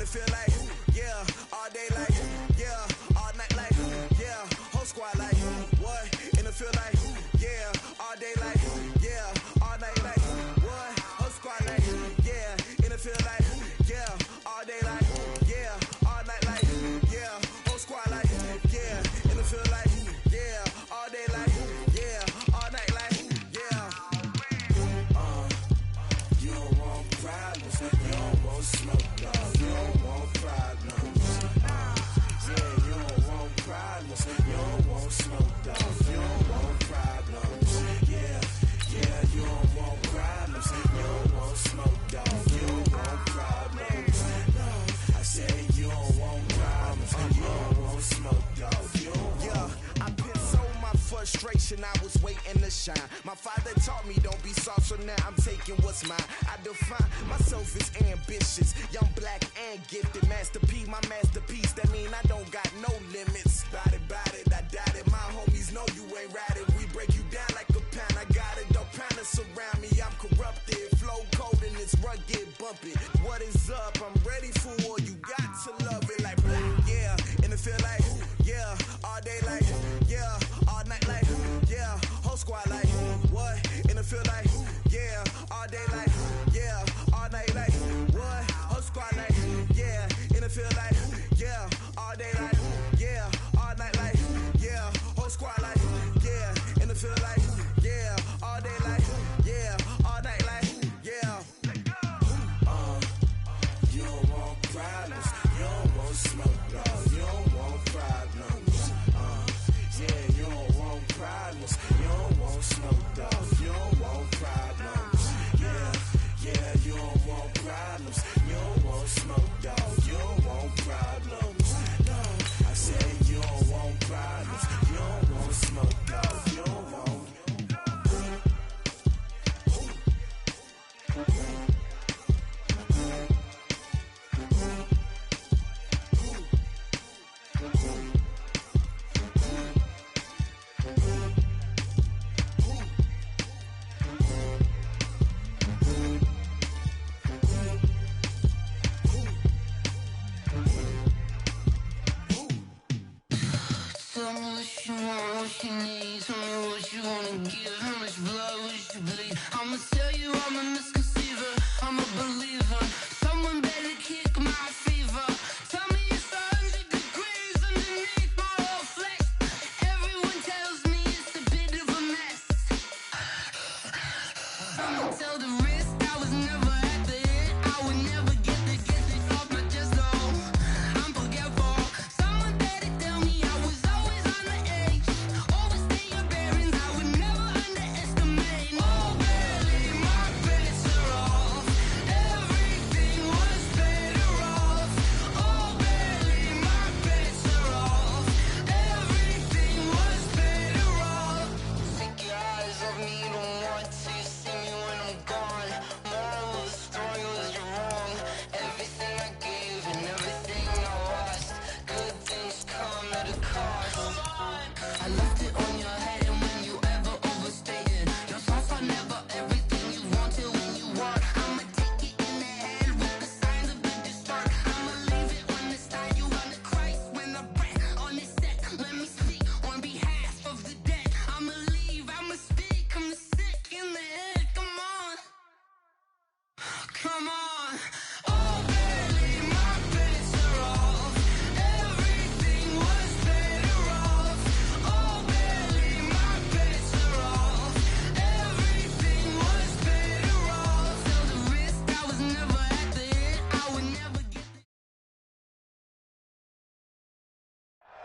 feel like, yeah, all day like, yeah, all night like, yeah, whole squad like, what? And it feel like, yeah, all day like, yeah, all night like, what? Whole squad like, yeah, and it feel like, yeah, all day like, yeah, all night like, yeah, whole squad like, yeah, and it feel like, yeah, all day like, yeah, all night like, yeah. You don't want problems, you don't want smoke, no, you don't want problems. Yeah, you don't want problems, you don't want smoke, dog, you don't want problems. Yeah, yeah, you don't want problems, you don't want smoke, dog, you don't want problems. No, I said you don't want problems, you don't want smoke, dog, you don't want. Yeah, I pissed so my frustration, I was waiting to shine. My father taught me don't be soft, so now I'm taking what's mine. I define myself as ambitious, young, black, and gifted. Master P, my masterpiece, that mean I don't got no limits. Bout it, I doubt it. My homies know you ain't ratted. We break you down like a pound. I got it, don't pound to surround me. I'm corrupted, flow cold and it's rugged, bumpy. What is up? I'm ready for war. You got to love it like black, yeah. And it feel like, yeah, all day like, yeah, all night like, yeah, whole squad like, what? And it feel like, yeah, all day like, yeah, all night like, what? Whole squad like, yeah, and it feel like, yeah, all day like, yeah, all night like, yeah, whole squad like, yeah, and it feel like, yeah, all day like, yeah, all night like, yeah. You don't want problems, you don't want smoke, no, you don't want problems. Yeah, you don't want problems, you don't want smoke, dog, you don't want problems. Yeah, yeah, you don't want problems, you don't want smoke, dog, you don't want problems. No, I said you don't want problems, you don't want smoke, dog, you don't want. Tell me what you want, what you need. Tell me what you wanna give. How much blood would you bleed? I'ma tell you I'm a misconceiver, I'm a believer. Someone better kick my fever. Tell me it's 100 degrees underneath my whole flesh. Everyone tells me it's a bit of a mess. I'ma tell the risk I was never at the end. I would never get it off my chest, though. I'm forgetful. Someone better tell me I was always on the edge. Overstay your bearings, I would never underestimate. Oh, barely, my bets are off. Everything was better off. Oh, barely, my bets are off. Everything was better off. Take your eyes off me, you don't want to see me when I'm gone. Moral of the story was you're wrong. Everything I gave and everything I lost. Good things come at a cost. I left it on your head, and when you ever overstated, your thoughts are never everything you wanted when you want. I'ma take it in the head with the signs of the distort. I'ma leave it on the side. You on the Christ when I breath on this set. Let me speak on behalf of the dead. I'ma leave, I'ma speak. I'm the sick in the head. Come on, come on. Oh, barely, my bets are off. Everything was better off. Oh, barely, my bets are off. Everything was better off. Tell the risk I was never at the end. I would never get the.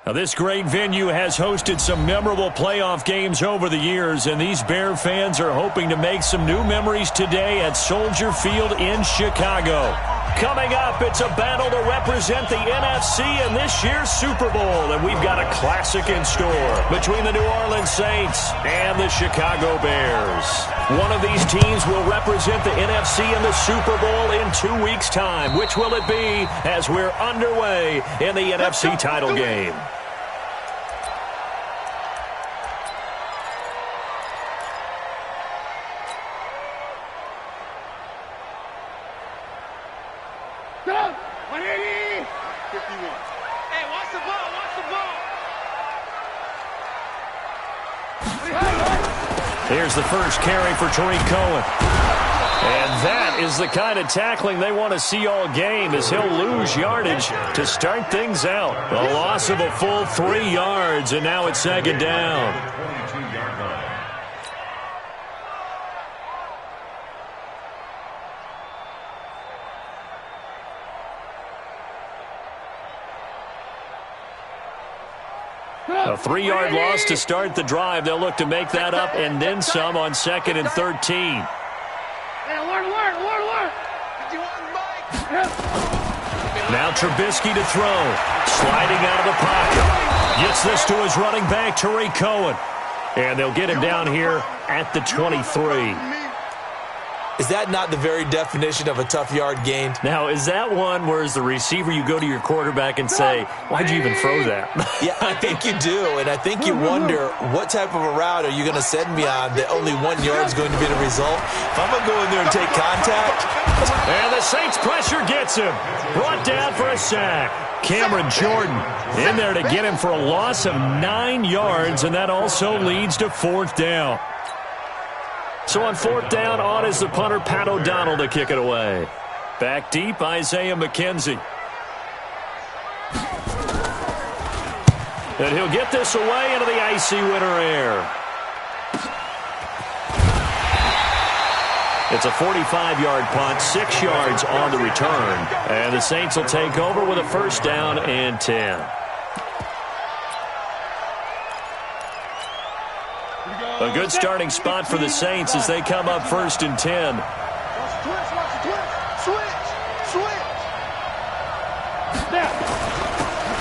Now, this great venue has hosted some memorable playoff games over the years, and these Bear fans are hoping to make some new memories today at Soldier Field in Chicago. Coming up, it's a battle to represent the NFC in this year's Super Bowl, and we've got a classic in store between the New Orleans Saints and the Chicago Bears. One of these teams will represent the NFC in the Super Bowl in 2 weeks' time. Which will it be as we're underway in the NFC title game? Stop! 180! Hey, watch the ball, watch the ball. Here's the first carry for Tariq Cohen. And that is the kind of tackling they want to see all game, as he'll lose yardage to start things out. A loss of a full 3 yards, and now it's second down. A 3-yard loss to start the drive. They'll look to make that up and then some on 2nd and 13. Now Trubisky to throw. Sliding out of the pocket. Gets this to his running back, Tariq Cohen. And they'll get him down here at the 23. Is that not the very definition of a tough yard gained? Now, is that one where as the receiver you go to your quarterback and say, why'd you even throw that? Yeah, I think you do, and I think you wonder what type of a route are you going to send me on that only 1 yard is going to be the result? If I'm going to go in there and take contact. And the Saints pressure gets him. Brought down for a sack. Cameron Jordan in there to get him for a loss of 9 yards, and that also leads to 4th down. So on 4th down, on is the punter, Pat O'Donnell, to kick it away. Back deep, Isaiah McKenzie. And he'll get this away into the icy winter air. It's a 45-yard punt, 6 yards on the return. And the Saints will take over with a 1st down and 10. A good starting spot for the Saints as they come up 1st and 10.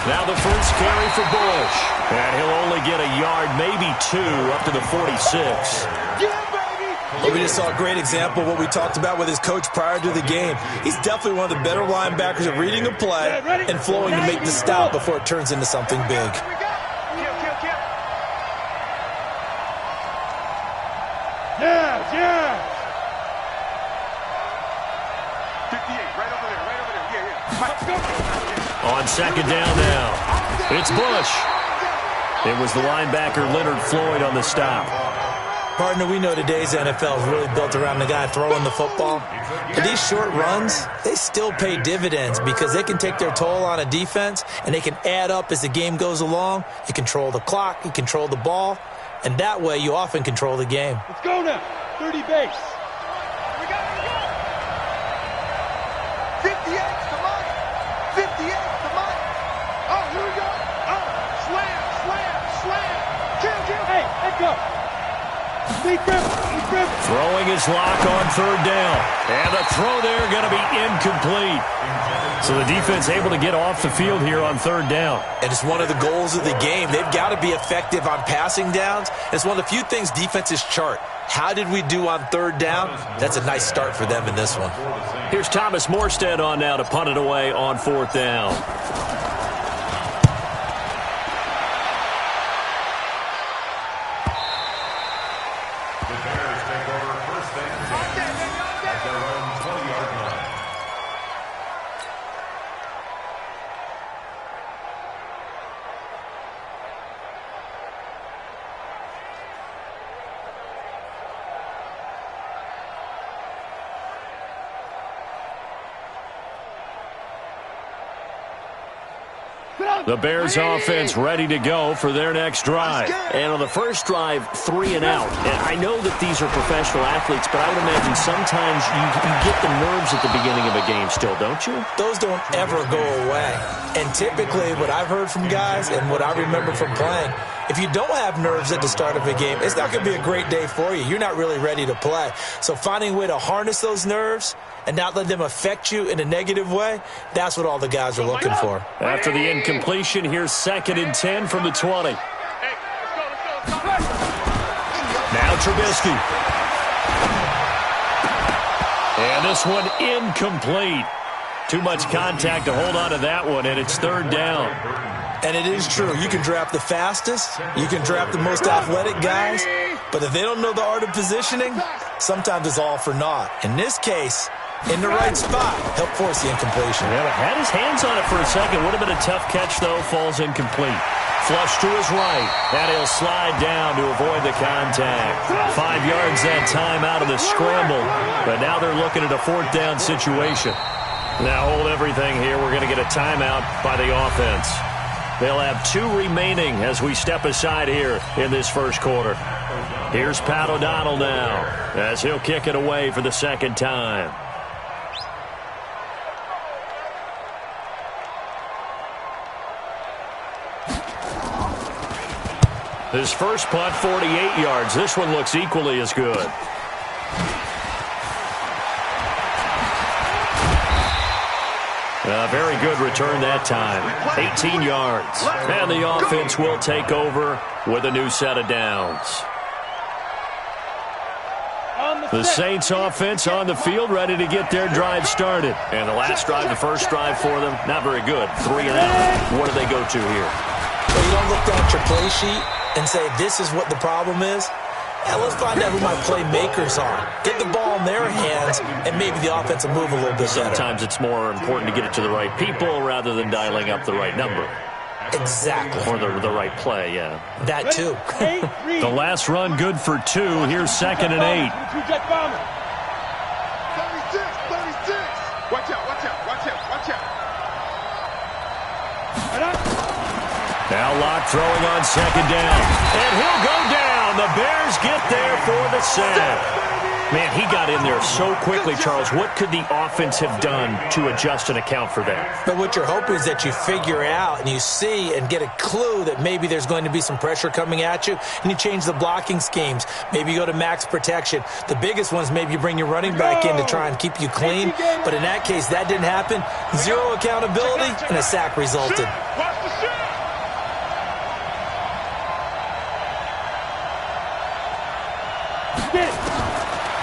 Now the first carry for Bush. And he'll only get a yard, maybe 2, up to the 46. We just saw a great example of what we talked about with his coach prior to the game. He's definitely one of the better linebackers at reading a play and flowing to make the stop before it turns into something big. Yeah. 58, right over there. Yeah. On 2nd down now, it's Bush. It was the linebacker Leonard Floyd on the stop. Partner, we know today's NFL is really built around the guy throwing the football. But these short runs, they still pay dividends because they can take their toll on a defense and they can add up as the game goes along. You control the clock, you control the ball, and that way you often control the game. Let's go now. 30 base. We got it. 58, come on. 58, come on. Oh, here we go. Oh, slam. Kill. Hey, let's go. Deep grip. Throwing his lock on 3rd down. And the throw there going to be incomplete. So the defense able to get off the field here on 3rd down. And it's one of the goals of the game. They've got to be effective on passing downs. It's one of the few things defenses chart. How did we do on 3rd down? That's a nice start for them in this one. Here's Thomas Morstead on now to punt it away on 4th down. The Bears offense ready to go for their next drive. And on the first drive, 3 and out. And I know that these are professional athletes, but I would imagine sometimes you get the nerves at the beginning of a game still, don't you? Those don't ever go away. And typically what I've heard from guys and what I remember from playing, if you don't have nerves at the start of a game, it's not going to be a great day for you. You're not really ready to play. So finding a way to harness those nerves and not let them affect you in a negative way, that's what all the guys are looking for. After the incompletion, here's 2nd and 10 from the 20. Now Trubisky. And this one incomplete. Too much contact to hold on to that one, and it's 3rd down. And it is true. You can draft the fastest. You can draft the most athletic guys. But if they don't know the art of positioning, sometimes it's all for naught. In this case, in the right spot, help force the incompletion. Yeah, had his hands on it for a second. Would have been a tough catch, though. Falls incomplete. Flush to his right, and he'll slide down to avoid the contact. 5 yards that time out of the scramble, but now they're looking at a 4th down situation. Now hold everything here. We're going to get a timeout by the offense. They'll have 2 remaining as we step aside here in this first quarter. Here's Pat O'Donnell now as he'll kick it away for the 2nd time. His first punt, 48 yards. This one looks equally as good. A very good return that time. 18 yards. And the offense will take over with a new set of downs. The Saints offense on the field, ready to get their drive started. And the last drive, the first drive for them, not very good. 3 and out. What do they go to here? Well, you don't look down at your play sheet and say, this is what the problem is. Yeah, let's find out who my playmakers are. Get the ball in their hands, and maybe the offense will move a little bit better. Sometimes it's more important to get it to the right people rather than dialing up the right number. Exactly. Or the right play, yeah. That too. The last run good for 2. Here's 2nd and 8. 36. Watch out, watch out, watch out, watch out. Now Locke throwing on 2nd down. And he'll go down. The Bears get there for the sack. Man, he got in there so quickly, Charles. What could the offense have done to adjust and account for that? But what you're hoping is that you figure out and you see and get a clue that maybe there's going to be some pressure coming at you, and you change the blocking schemes. Maybe you go to max protection. The biggest ones, maybe you bring your running back in to try and keep you clean. But in that case, that didn't happen. 0 accountability, and a sack resulted.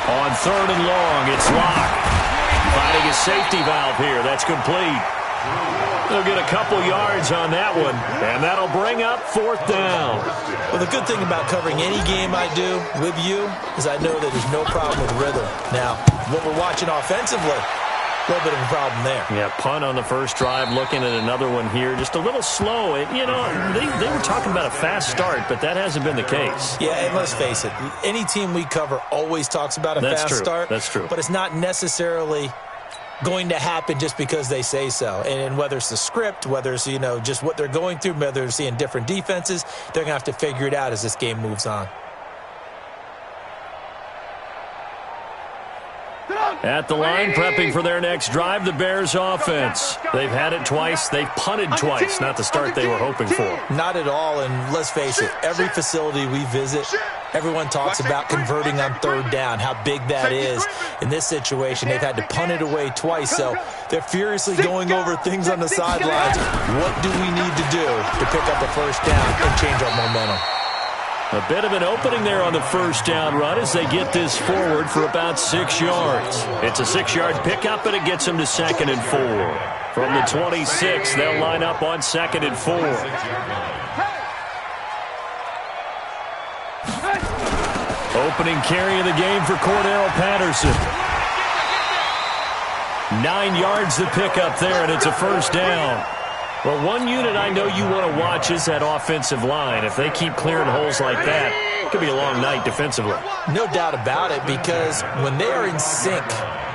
On 3rd and long, it's Locke. Finding a safety valve here. That's complete. They'll get a couple yards on that one, and that'll bring up 4th down. Well, the good thing about covering any game I do with you is I know that there's no problem with rhythm. Now, what we're watching offensively, a little bit of a problem there. Yeah, punt on the first drive, looking at another one here. Just a little slow. You know, they were talking about a fast start, but that hasn't been the case. Yeah, and let's face it, any team we cover always talks about a fast start. That's true. But it's not necessarily going to happen just because they say so. And whether it's the script, whether it's, you know, just what they're going through, whether they're seeing different defenses, they're going to have to figure it out as this game moves on. At the line, prepping for their next drive, the Bears offense. They've had it twice. They've punted twice. Not the start they were hoping for. Not at all, and let's face it, every facility we visit, everyone talks about converting on 3rd down, how big that is. In this situation, they've had to punt it away twice, so they're furiously going over things on the sidelines. What do we need to do to pick up a 1st down and change our momentum? A bit of an opening there on the 1st down run as they get this forward for about 6 yards. It's a 6-yard pickup, and it gets them to 2nd and 4. From the 26, they'll line up on 2nd and 4. Opening carry of the game for Cordell Patterson. 9 yards to pick up there, and it's a 1st down. Well, one unit I know you want to watch is that offensive line. If they keep clearing holes like that, it could be a long night defensively. No doubt about it, because when they are in sync,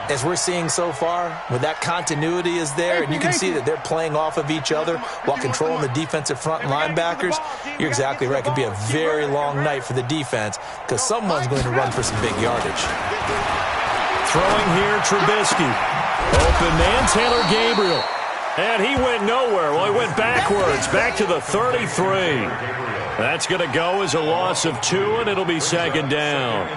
as we're seeing so far, when that continuity is there, and you can see that they're playing off of each other while controlling the defensive front linebackers, you're exactly right. It could be a very long night for the defense because someone's going to run for some big yardage. Throwing here, Trubisky. Open man, Taylor Gabriel. And he went nowhere. Well, he went backwards, back to the 33. That's going to go as a loss of 2, and it'll be 2nd down.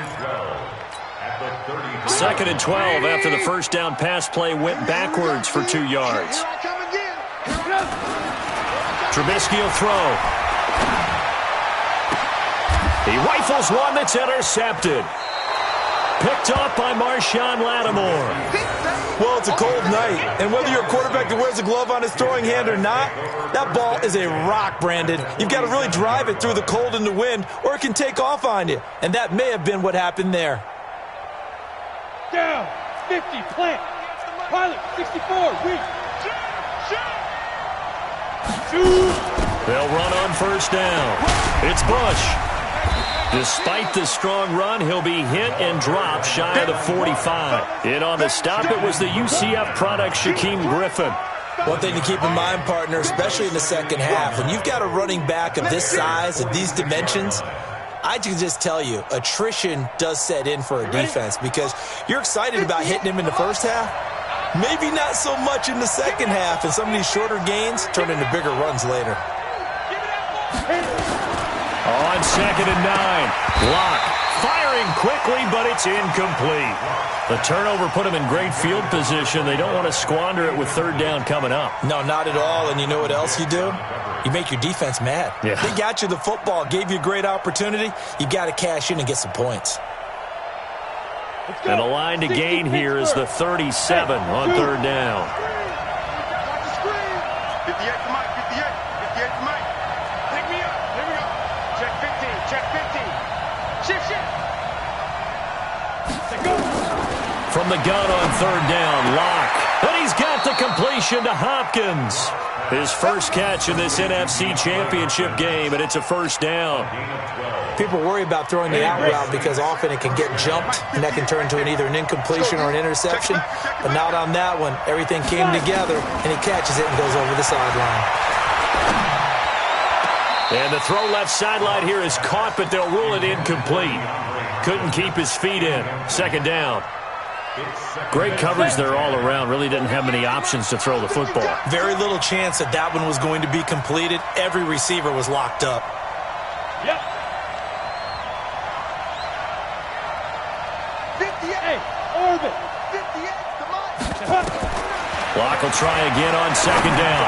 2nd and 12 after the 1st down pass play went backwards for 2 yards. Trubisky will throw. He rifles one that's intercepted. Picked up by Marshawn Lattimore. Well, it's a cold night, and whether you're a quarterback that wears a glove on his throwing hand or not, that ball is a rock, Brandon. You've got to really drive it through the cold and the wind, or it can take off on you. And that may have been what happened there. Down, 50, plant. Pilot, 64, weak. They'll run on first down. It's Bush. Despite the strong run, he'll be hit and dropped shy of the 45. In on the stop, it was the UCF product, Shaquem Griffin. One thing to keep in mind, partner, especially in the second half, when you've got a running back of this size, of these dimensions, I can just tell you, attrition does set in for a defense because you're excited about hitting him in the first half. Maybe not so much in the second half, and some of these shorter gains turn into bigger runs later. On 2nd and 9, Locke firing quickly, but it's incomplete. The turnover put them in great field position. They don't want to squander it with third down coming up. No, not at all, and you know what else you do? You make your defense mad. Yeah. They got you the football, gave you a great opportunity. You got to cash in and get some points. And a line to gain here is the 37 on third down. Watch the screen. 58 to Mike, 58. 58 to Mike. Pick me up. Here we go. Check 15. Check 15. Shift, shift. From the gun on third down, Locke. And he's got the completion to Hopkins. His first catch in this NFC Championship game, and it's a first down. People worry about throwing the out route because often it can get jumped, and that can turn into either an incompletion or an interception. But not on that one. Everything came together, and he catches it and goes over the sideline. And the throw left sideline here is caught, but they'll rule it incomplete. Couldn't keep his feet in. Second down. Great coverage there all around. Really didn't have many options to throw the football. Very little chance that that one was going to be completed. Every receiver was locked up. Yep. 58, orbit. 58, come on. Locke will try again on second down.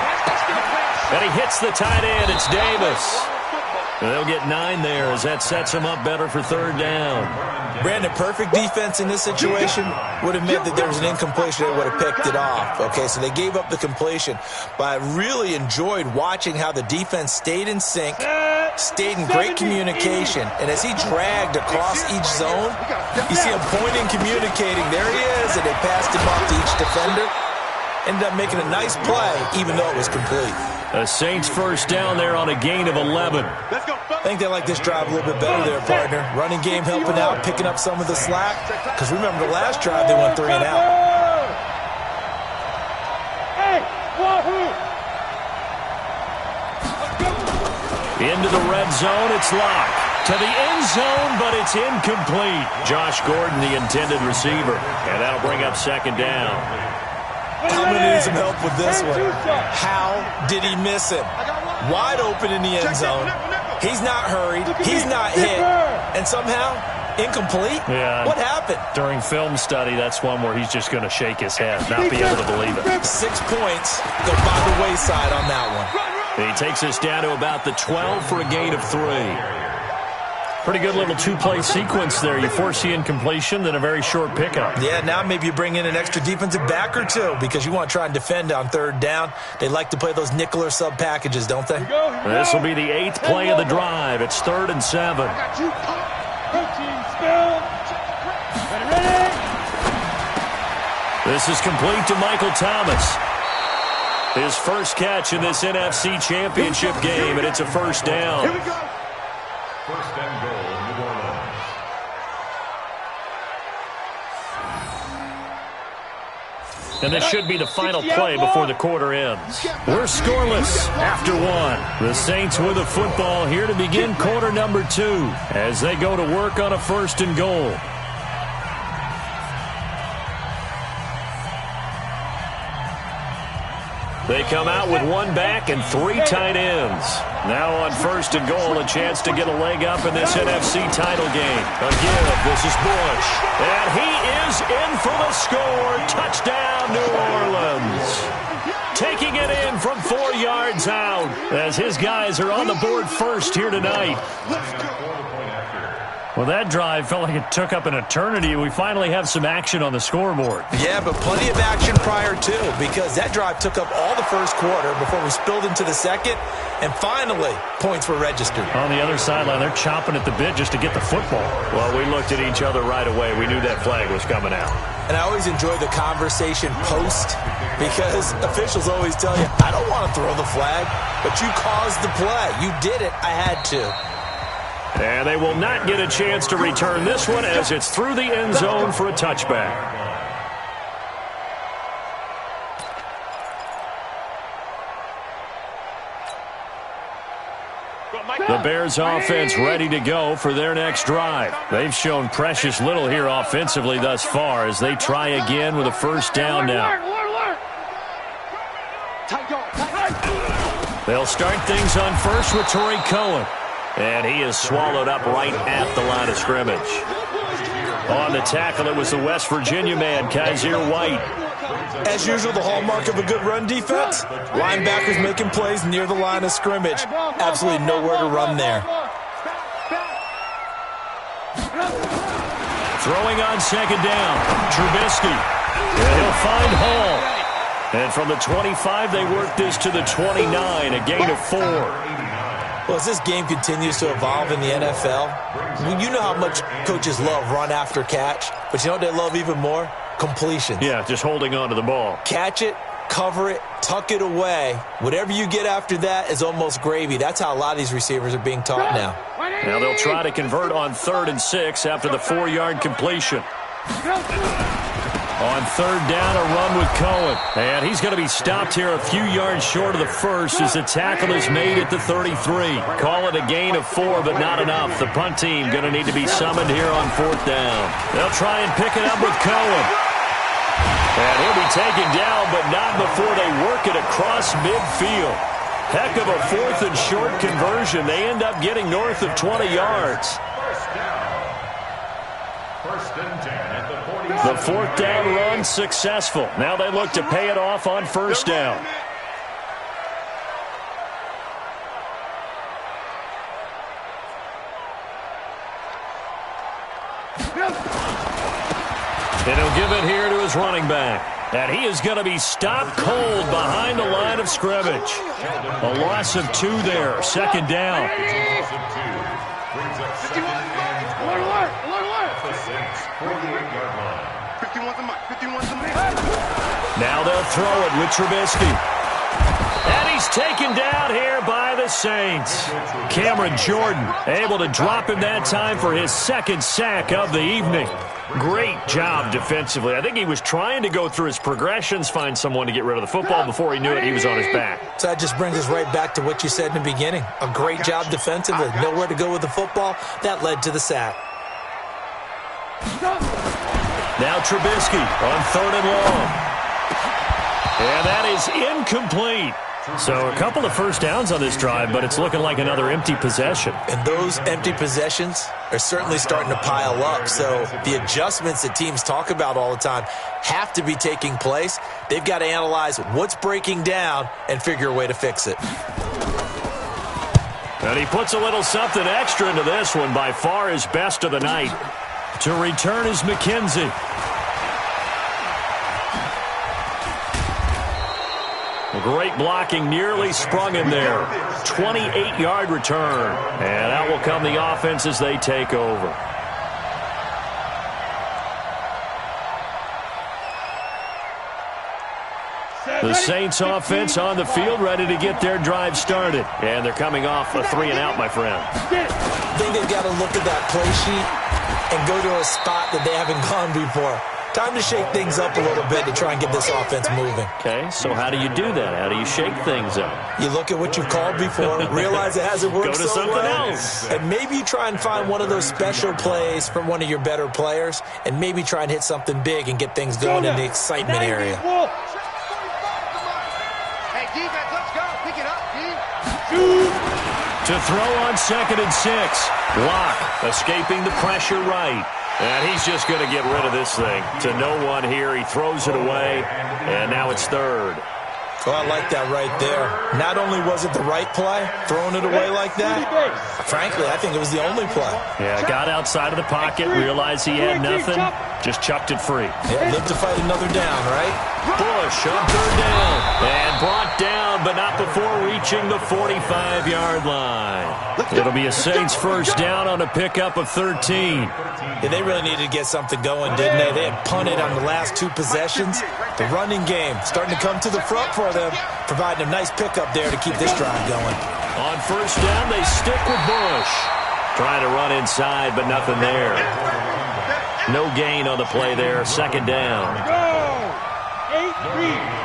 And he hits the tight end. It's Davis. And they'll get 9 there as that sets him up better for third down. Brandon, perfect defense in this situation would have meant that there was an incompletion. They would have picked it off. Okay, so they gave up the completion. But I really enjoyed watching how the defense stayed in sync, stayed in great communication. And as he dragged across each zone, you see him pointing, communicating. There he is, and they passed him off to each defender. Ended up making a nice play, even though it was complete. The Saints first down there on a gain of 11. I think they like this drive a little bit better there, partner. Running game helping out, picking up some of the slack. Because remember, the last drive, they went 3 and out. Hey, wahoo! Into the red zone, it's Locke. To the end zone, but it's incomplete. Josh Gordon, the intended receiver. And that'll bring up second down. I'm going to need some help with this one. How did he miss him? Wide open in the end zone. He's not hurried. He's not hit. And somehow, incomplete? Yeah. What happened? During film study, that's one where he's just going to shake his head, not be able to believe it. 6 points go by the wayside on that one. And he takes us down to about the 12 for a gain of 3. Pretty good little two-play sequence there. You force the incompletion, then a very short pickup. Yeah, now maybe you bring in an extra defensive back or two because you want to try and defend on third down. They like to play those nickel or sub packages, don't they? This will be the 8th play of the drive. It's 3rd and 7. Protein spill. Ready? This is complete to Michael Thomas. His first catch in this NFC Championship game, and it's a first down. Here we go. First and goal, New Orleans. And this should be the final play before the quarter ends. We're scoreless after 1. The Saints with the football here to begin quarter number 2 as they go to work on a 1st and goal. They come out with 1 back and 3 tight ends. Now on 1st and goal, a chance to get a leg up in this NFC title game. Again, this is Bush. And he is in for the score. Touchdown, New Orleans. Taking it in from 4 yards out as his guys are on the board first here tonight. Well, that drive felt like it took up an eternity. We finally have some action on the scoreboard. Yeah, but plenty of action prior to, because that drive took up all the first quarter before we spilled into the second, and finally, points were registered. On the other sideline, they're chomping at the bit just to get the football. Well, we looked at each other right away. We knew that flag was coming out. And I always enjoy the conversation post because officials always tell you, I don't want to throw the flag, but you caused the play. You did it. I had to. And they will not get a chance to return this one as it's through the end zone for a touchback. The Bears offense ready to go for their next drive. They've shown precious little here offensively thus far as they try again with a first down now. They'll start things on first with Torrey Cohen. And he is swallowed up right at the line of scrimmage. On the tackle, it was the West Virginia man, Kaiser White. As usual, the hallmark of a good run defense, linebackers making plays near the line of scrimmage. Absolutely nowhere to run there. Throwing on second down, Trubisky. And he'll find Hall. And from the 25, they work this to the 29, a gain of 4. Well, as this game continues to evolve in the NFL, you know how much coaches love run after catch, but you know what they love even more? Completions. Yeah, just holding on to the ball. Catch it, cover it, tuck it away. Whatever you get after that is almost gravy. That's how a lot of these receivers are being taught now. Now they'll try to convert on 3rd and 6 after the 4-yard completion. On 3rd down, a run with Cohen. And he's going to be stopped here a few yards short of the first as the tackle is made at the 33. Call it a gain of 4, but not enough. The punt team going to need to be summoned here on 4th down. They'll try and pick it up with Cohen. And he'll be taken down, but not before they work it across midfield. Heck of a 4th and short conversion. They end up getting north of 20 yards. First and 10 at the 40. The 4th down run successful. Now they look to pay it off on first down. And he'll give it here to his running back. And he is going to be stopped cold behind the line of scrimmage. A loss of 2 there. 2nd down. Loss of 2. Brings up 2nd and 12. Off the 6, 48-yard line. 51's the mic. 51's the mic. Now they'll throw it with Trubisky. And he's taken down here by the Saints. Cameron Jordan able to drop him that time for his 2nd sack of the evening. Great job defensively. I think he was trying to go through his progressions, find someone to get rid of the football. Before he knew it, he was on his back. So that just brings us right back to what you said in the beginning. A great job defensively. Nowhere to go with the football. That led to the sack. Now Trubisky on 3rd and long. And that is incomplete. So a couple of first downs on this drive, but it's looking like another empty possession. And those empty possessions are certainly starting to pile up. So the adjustments that teams talk about all the time have to be taking place. They've got to analyze what's breaking down and figure a way to fix it. And he puts a little something extra into this one, by far his best of the night. To return is McKenzie. Great blocking, nearly sprung him there. 28-yard return. And out will come the offense as they take over. The Saints offense on the field, ready to get their drive started. And they're coming off a 3-and-out, my friend. I think they've got to look at that play sheet and go to a spot that they haven't gone before. Time to shake things up a little bit to try and get this offense moving. Okay, so how do you do that? How do you shake things up? You look at what you've called before, realize it hasn't worked Go to so something well, else. and maybe you try and find one of those special plays from one of your better players, and maybe try and hit something big and get things going in the excitement area. Hey, defense, let's go. Pick it up, D. To throw on 2nd and 6. Locke escaping the pressure right. And he's just going to get rid of this thing. To no one here. He throws it away. And now it's 3rd. Well, I like that right there. Not only was it the right play, throwing it away like that, frankly, I think it was the only play. Yeah, got outside of the pocket, realized he had nothing, just chucked it free. Yeah, live to fight another down, right? Bush on third down. And brought down, but not before reaching the 45-yard line. It'll be a Saints first down on a pickup of 13. Yeah, they really needed to get something going, didn't they? They had punted on the last 2 possessions. The running game starting to come to the front for them, providing a nice pickup there to keep this drive going. On first down, they stick with Bush. Trying to run inside, but nothing there. No gain on the play there. Second down. Go! 8-3.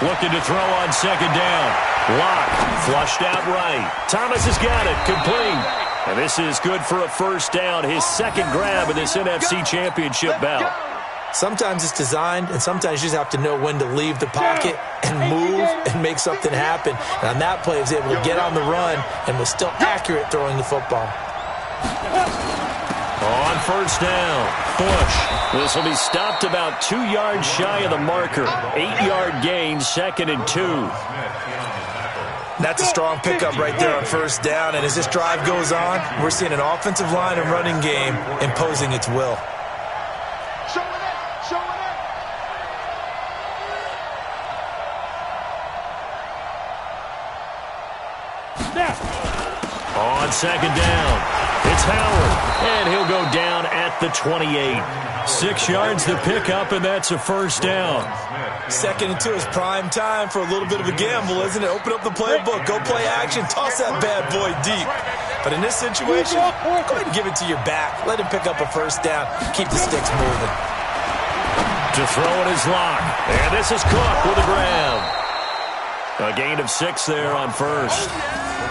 Looking to throw on second down. Lock, flushed out right. Thomas has got it, complete. And this is good for a first down, his second grab in this NFC Championship bout. Sometimes it's designed, and sometimes you just have to know when to leave the pocket and move and make something happen. And on that play, he was able to get on the run and was still accurate throwing the football. On first down, Bush. This will be stopped about 2 yards shy of the marker. 8-yard gain, 2nd and 2. That's a strong pickup right there on first down. And as this drive goes on, we're seeing an offensive line and running game imposing its will. On second down, it's Howard, and he'll go down at the 28. 6 yards to pick up, and that's a first down. 2nd and 2 is prime time for a little bit of a gamble, isn't it? Open up the playbook, go play action, toss that bad boy deep. But in this situation, go ahead and give it to your back. Let him pick up a first down. Keep the sticks moving. To throw it is Lock, and this is Cook with a grab. A gain of 6 there on first.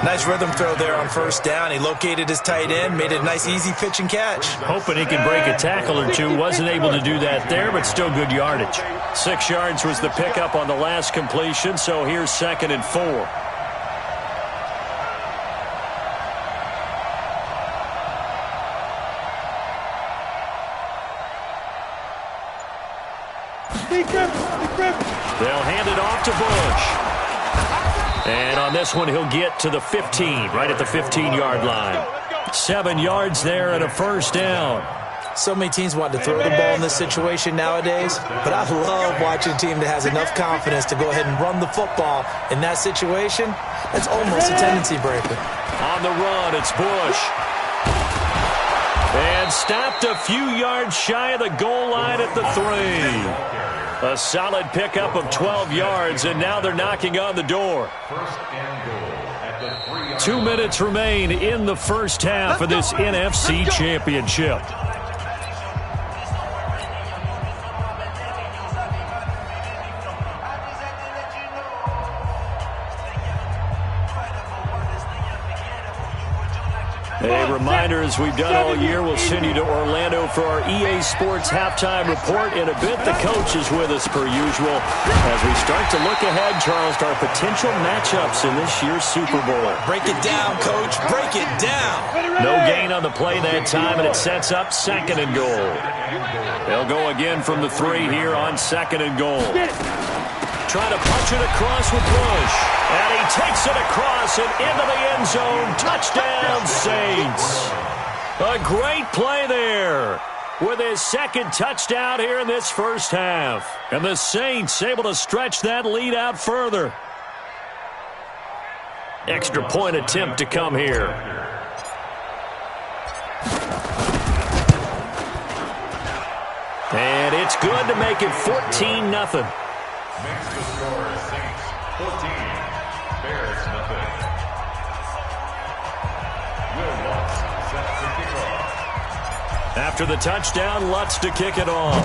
Nice rhythm throw there on first down. He located his tight end, made it a nice, easy pitch and catch. Hoping he could break a tackle or two. Wasn't able to do that there, but still good yardage. 6 yards was the pickup on the last completion, so here's 2nd and 4. They'll hand it off to Bush. And on this one, he'll get to the 15, right at the 15-yard line. 7 yards there and a first down. So many teams want to throw the ball in this situation nowadays, but I love watching a team that has enough confidence to go ahead and run the football. In that situation, that's almost a tendency breaker. On the run, it's Bush. And stopped a few yards shy of the goal line at the 3. A solid pickup of 12 yards, and now they're knocking on the door. 2 minutes remain in the first half of this NFC Championship. A reminder, as we've done all year, we'll send you to Orlando for our EA Sports halftime report. In a bit, the coach is with us per usual as we start to look ahead, Charles, to our potential matchups in this year's Super Bowl. Break it down, Coach. Break it down. No gain on the play that time, and it sets up 2nd and goal. They'll go again from the 3 here on 2nd and goal. Trying to punch it across with Bush. And he takes it across and into the end zone. Touchdown, Saints. A great play there with his 2nd touchdown here in this first half. And the Saints able to stretch that lead out further. Extra point attempt to come here. And it's good to make it 14-0. Makes the score Saints 14, Bears nothing. Will Lutz set to kick off. After the touchdown, Lutz to kick it off.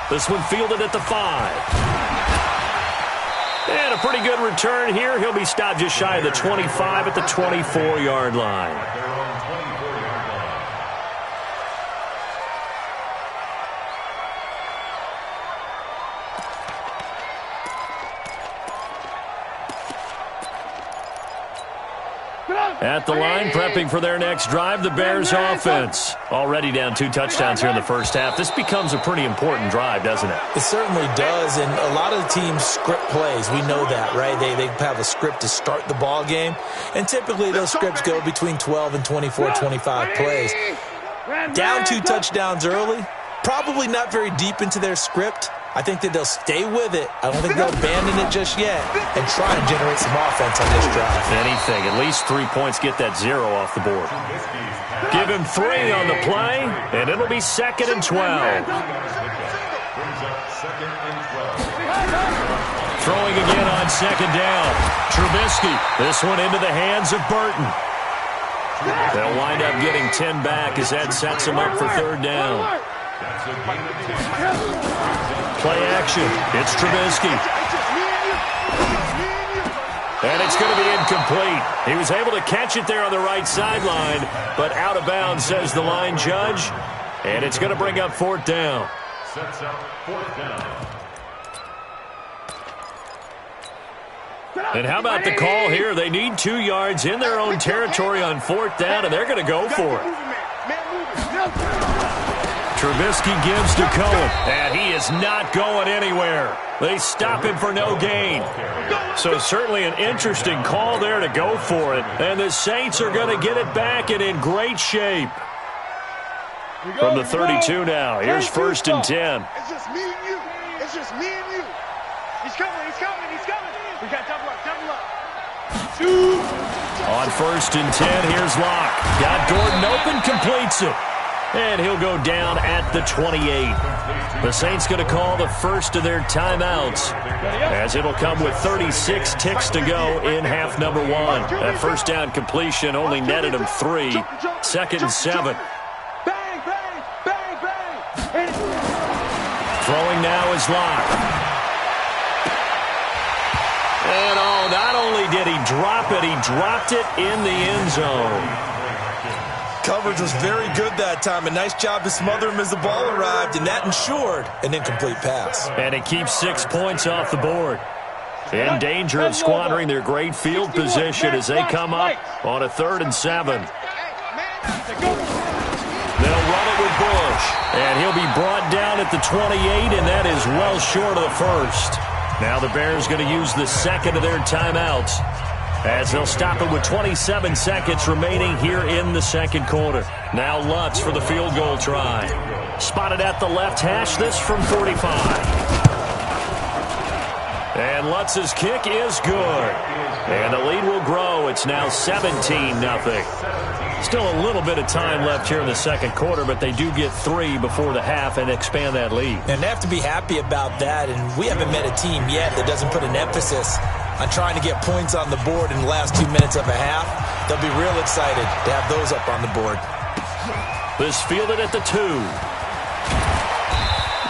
This one fielded at the 5. And a pretty good return here. He'll be stopped just shy of the 25 at the 24-yard line. Get out! At the line, prepping for their next drive, the Bears offense. Already down 2 touchdowns here in the first half. This becomes a pretty important drive, doesn't it? It certainly does, and a lot of the teams script plays. We know that, right? They have a script to start the ball game, and typically those scripts go between 12 and 24, 25 plays. Down 2 touchdowns early, probably not very deep into their script. I think that they'll stay with it. I don't think they'll abandon it just yet and try and generate some offense on this drive. Anything. At least 3 points, get that 0 off the board. Give him 3 on the play, and it'll be 2nd and 12. Throwing again on 2nd down. Trubisky. This one into the hands of Burton. They'll wind up getting 10 back as that sets them up for 3rd down. Play action. It's Trubisky. And it's going to be incomplete. He was able to catch it there on the right sideline, but out of bounds, says the line judge. And it's going to bring up 4th down. Sets up 4th down. And how about the call here? They need 2 yards in their own territory on 4th down, and they're going to go for it. Trubisky gives to Cohen, and he is not going anywhere. They stop him for no gain. So certainly an interesting call there to go for it. And the Saints are going to get it back and in great shape. From the 32 now, here's 1st and 10. It's just me and you. It's just me and you. He's coming, he's coming, he's coming. We got double up, double up. On 1st and 10, here's Locke. Got Gordon open, completes it. And he'll go down at the 28. The Saints going to call the first of their timeouts, as it'll come with 36 ticks to go in half number 1. That 1st down completion only netted him 3. 2nd and 7. Bang, bang, bang, bang. Throwing now is Locke. And not only did he drop it, he dropped it in the end zone. Coverage was very good that time. A nice job to smother him as the ball arrived, and that ensured an incomplete pass. And it keeps 6 points off the board. In danger of squandering their great field position as they come up on a 3rd and 7. They'll run it with Bush, and he'll be brought down at the 28, and that is well short of the 1st. Now the Bears going to use the 2nd of their timeouts, as they'll stop it with 27 seconds remaining here in the 2nd quarter. Now Lutz for the field goal try. Spotted at the left hash, this from 45. And Lutz's kick is good. And the lead will grow. It's now 17-0. Still a little bit of time left here in the 2nd quarter, but they do get 3 before the half and expand that lead. And they have to be happy about that, and we haven't met a team yet that doesn't put an emphasis on trying to get points on the board in the last 2 minutes of a half. They'll be real excited to have those up on the board. This fielded at the 2.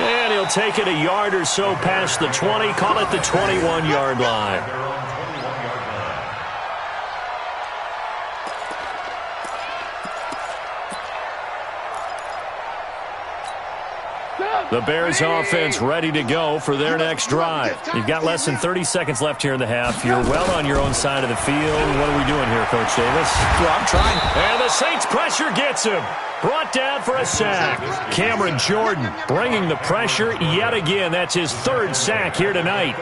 And he'll take it a yard or so past the 20, call it the 21-yard line. The Bears offense ready to go for their next drive. You've got less than 30 seconds left here in the half. You're well on your own side of the field. What are we doing here, Coach Davis? Well, I'm trying. And the Saints pressure gets him. Brought down for a sack. Cameron Jordan bringing the pressure yet again. That's his 3rd sack here tonight.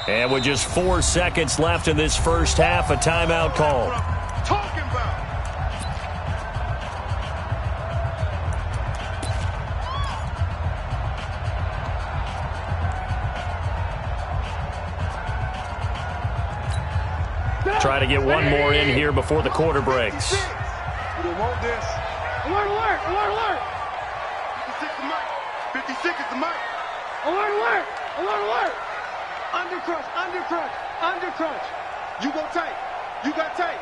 And with just 4 seconds left in this first half, a timeout call. Talking about. Try to get one more in here before the quarter breaks. We don't want this. Alert, alert, alert, alert. 56 the mic. 56 is the mic. Alert, alert, alert, alert. Undercrunch, undercrunch, undercrunch. You go tight. You got tight.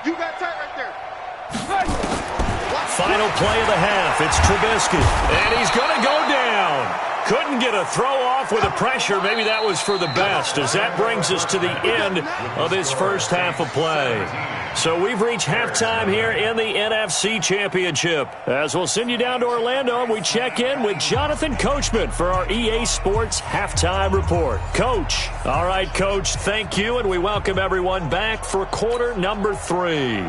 You got tight right there. Final play of the half. It's Trubisky. And he's going to go down. Couldn't get a throw off with the pressure. Maybe that was for the best, as that brings us to the end of this first half of play. So we've reached halftime here in the NFC Championship. As we'll send you down to Orlando, and we check in with Jonathan Coachman for our EA Sports Halftime Report. Coach. All right, Coach, thank you, and we welcome everyone back for quarter number 3.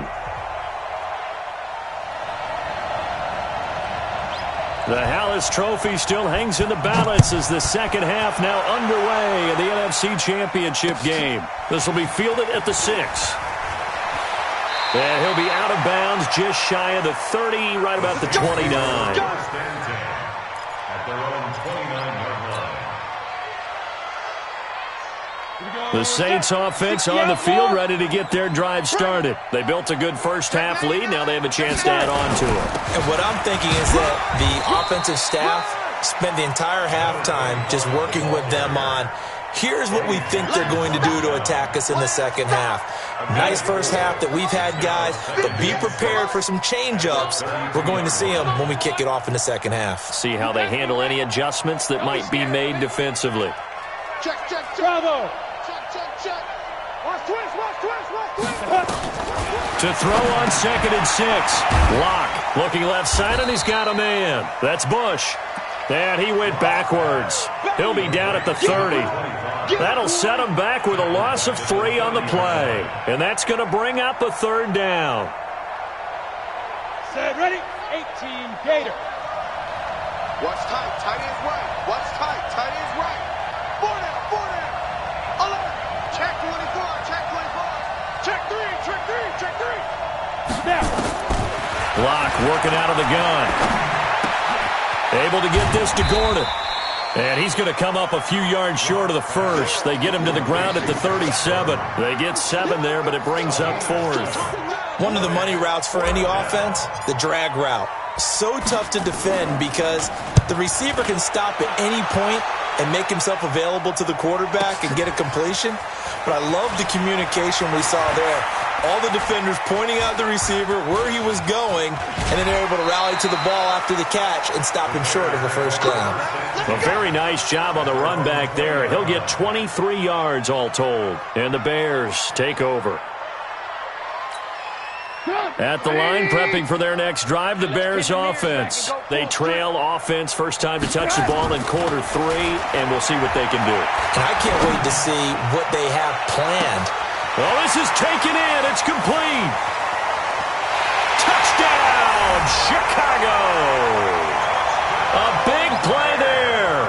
The Hallis Trophy still hangs in the balance as the second half now underway in the NFC Championship game. This will be fielded at the 6. And he'll be out of bounds just shy of the 30, right about the 29. At their own 29-yard line. The Saints offense on the field, ready to get their drive started. They built a good first half lead. Now they have a chance to add on to it. And what I'm thinking is that the offensive staff spent the entire halftime just working with them on, here's what we think they're going to do to attack us in the second half. Nice first half that we've had, guys, but be prepared for some change-ups. We're going to see them when we kick it off in the second half. See how they handle any adjustments that might be made defensively. Check, check, check. Bravo. Check, check, check. Watch twist. To throw on 2nd and 6. Locke looking left side, and he's got a man. That's Bush. And he went backwards. He'll be down at the 30. That'll set him back with a loss of 3 on the play. And that's going to bring up a 3rd down. Set, ready. 18, Gator. Watch tight. Tight ends right. Watch tight. Tight ends right. 4 down. 11. Check 24. Check 24. Check 3. Check 3. Check 3. Snap. Locke working out of the gun. Able to get this to Gordon. And he's going to come up a few yards short of the first. They get him to the ground at the 37. They get 7 there, but it brings up 4th. One of the money routes for any offense, the drag route. So tough to defend because the receiver can stop at any point and make himself available to the quarterback and get a completion. But I love the communication we saw there. All the defenders pointing out the receiver, where he was going, and then they're able to rally to the ball after the catch and stop him short of a first down. A very nice job on the run back there. He'll get 23 yards all told. And the Bears take over. At the line, prepping for their next drive, the Bears offense. They trail offense, first time to touch the ball in quarter 3, and we'll see what they can do. And I can't wait to see what they have planned. Well, this is taken in. It's complete. Touchdown, Chicago. A big play there.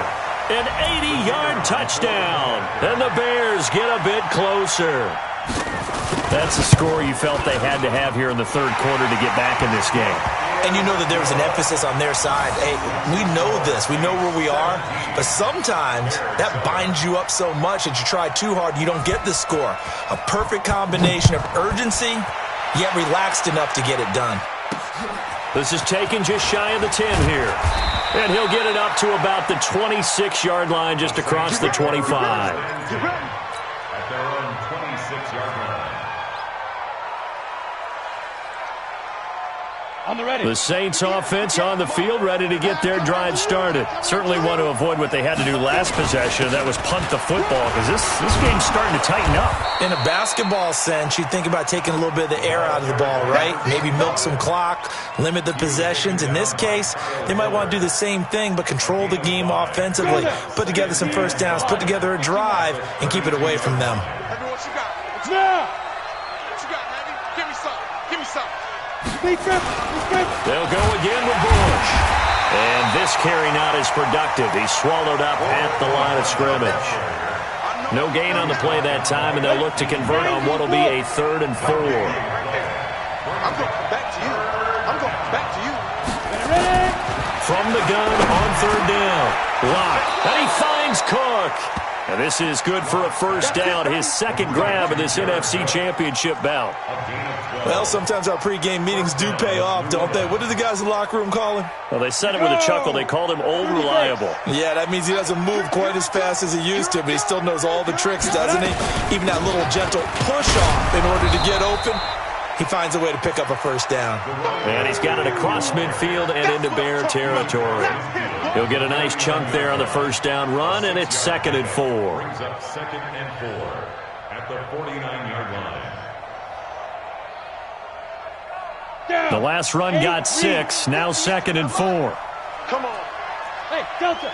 An 80-yard touchdown. And the Bears get a bit closer. That's a score you felt they had to have here in the third quarter to get back in this game. And you know that there was an emphasis on their side. Hey, we know this. We know where we are. But sometimes that binds you up so much that you try too hard, you don't get the score. A perfect combination of urgency, yet relaxed enough to get it done. This is taken just shy of the 10 here. And he'll get it up to about the 26-yard line, just across the 25. At their own 26-yard line. On the ready. The Saints offense on the field, ready to get their drive started. Certainly want to avoid what they had to do last possession. That was punt the football, because this game's starting to tighten up. In a basketball sense, you think about taking a little bit of the air out of the ball, right? Maybe milk some clock, limit the possessions. In this case, they might want to do the same thing, but control the game offensively. Put together some first downs, put together a drive, and keep it away from them. Heavy, what you got? Now. What you got, Heavy? Give me some. Give me some. They'll go again with Bush. And this carry not as productive. He's swallowed up at the line of scrimmage. No gain on the play that time, and they'll look to convert on what will be a 3rd and 4. I'm going back to you. I'm going back to you. From the gun on 3rd down. Locke. And he finds Cook. And this is good for a first down. His second grab of this NFC Championship bout. Well, sometimes our pregame meetings do pay off, don't they? What do the guys in the locker room call him? Well, they said it with a chuckle. They called him Old Reliable. Yeah, that means he doesn't move quite as fast as he used to, but he still knows all the tricks, doesn't he? Even that little gentle push-off in order to get open, he finds a way to pick up a first down. And he's got it across midfield and into Bear territory. He'll get a nice chunk there on the first down run, and it's 2nd and 4. Brings up 2nd and 4 at the 49-yard line. The last run got 6. Now 2nd and 4. Come on. Hey, Delta.